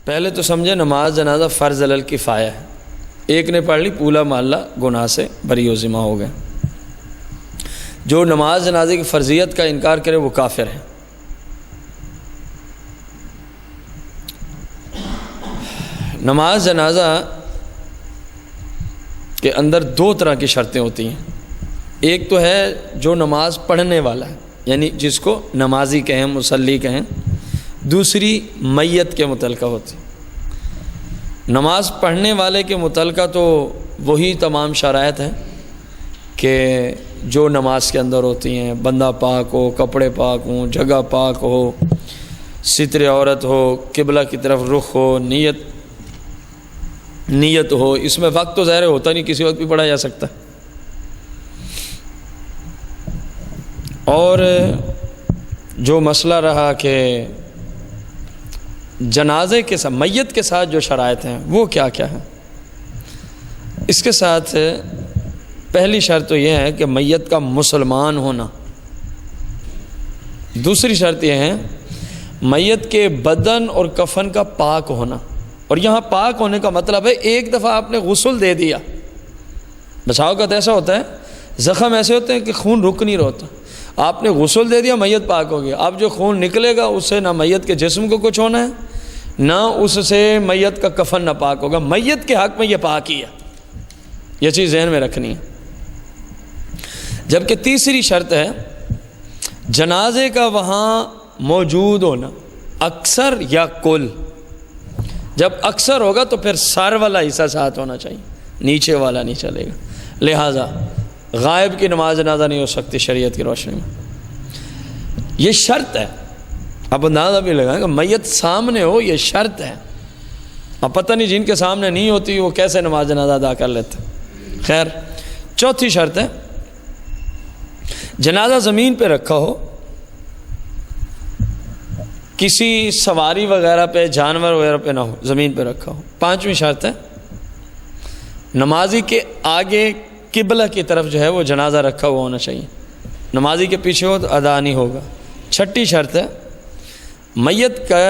پہلے تو سمجھے نماز جنازہ فرض علی الکفایہ ہے، ایک نے پڑھ لی پورا محلہ گناہ سے بری و ذمہ ہو گئے۔ جو نماز جنازے کی فرضیت کا انکار کرے وہ کافر ہے۔ نماز جنازہ کے اندر دو طرح کی شرطیں ہوتی ہیں، ایک تو ہے جو نماز پڑھنے والا ہے، یعنی جس کو نمازی کہیں، مصلی کہیں، دوسری میت کے متعلقہ ہوتی ہے۔ نماز پڑھنے والے کے متعلقہ تو وہی تمام شرائط ہیں کہ جو نماز کے اندر ہوتی ہیں، بندہ پاک ہو، کپڑے پاک ہوں، جگہ پاک ہو، ستر عورت ہو، قبلہ کی طرف رخ ہو، نیت ہو۔ اس میں وقت تو ظاہر ہوتا نہیں، کسی وقت بھی پڑھا جا سکتا ہے۔ اور جو مسئلہ رہا کہ جنازے کے ساتھ، میت کے ساتھ جو شرائط ہیں وہ کیا کیا ہیں، اس کے ساتھ پہلی شرط تو یہ ہے کہ میت کا مسلمان ہونا، دوسری شرط یہ ہے میت کے بدن اور کفن کا پاک ہونا۔ اور یہاں پاک ہونے کا مطلب ہے ایک دفعہ آپ نے غسل دے دیا، بچاؤ کا تو ایسا ہوتا ہے، زخم ایسے ہوتے ہیں کہ خون رک نہیں رہتا، آپ نے غسل دے دیا میت پاک ہو گیا، اب جو خون نکلے گا اس سے نہ میت کے جسم کو کچھ ہونا ہے، نہ اس سے میت کا کفن نہ پاک ہوگا، میت کے حق میں یہ پاک ہی ہے، یہ چیز ذہن میں رکھنی ہے۔ جبکہ تیسری شرط ہے جنازے کا وہاں موجود ہونا، اکثر یا کل۔ جب اکثر ہوگا تو پھر سر والا حصہ ساتھ ہونا چاہیے، نیچے والا نہیں چلے گا، لہٰذا غائب کی نماز جنازہ نہیں ہو سکتی شریعت کی روشنی میں، یہ شرط ہے۔ اب اندازہ بھی لگائیں کہ میت سامنے ہو، یہ شرط ہے۔ اب پتہ نہیں جن کے سامنے نہیں ہوتی وہ کیسے نماز جنازہ ادا کر لیتے۔ خیر، چوتھی شرط ہے جنازہ زمین پہ رکھا ہو، کسی سواری وغیرہ پہ، جانور وغیرہ پہ نہ ہو، زمین پہ رکھا ہو۔ پانچویں شرط ہے نمازی کے آگے قبلہ کی طرف جو ہے وہ جنازہ رکھا ہوا ہونا چاہیے، نمازی کے پیچھے ہو تو ادا نہیں ہوگا۔ چھٹی شرط ہے میت کا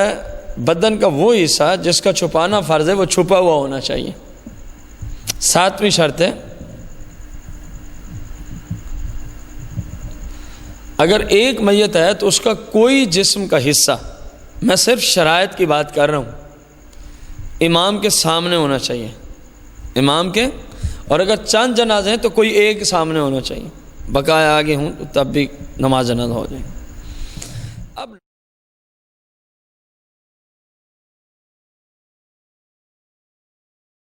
بدن کا وہ حصہ جس کا چھپانا فرض ہے وہ چھپا ہوا ہونا چاہیے۔ ساتویں شرط ہے اگر ایک میت ہے تو اس کا کوئی جسم کا حصہ، میں صرف شرائط کی بات کر رہا ہوں، امام کے سامنے ہونا چاہیے، امام کے، اور اگر چند جنازے ہیں تو کوئی ایک سامنے ہونا چاہیے، بقایا آگے ہوں تو تب بھی نماز جنازہ ہو جائے۔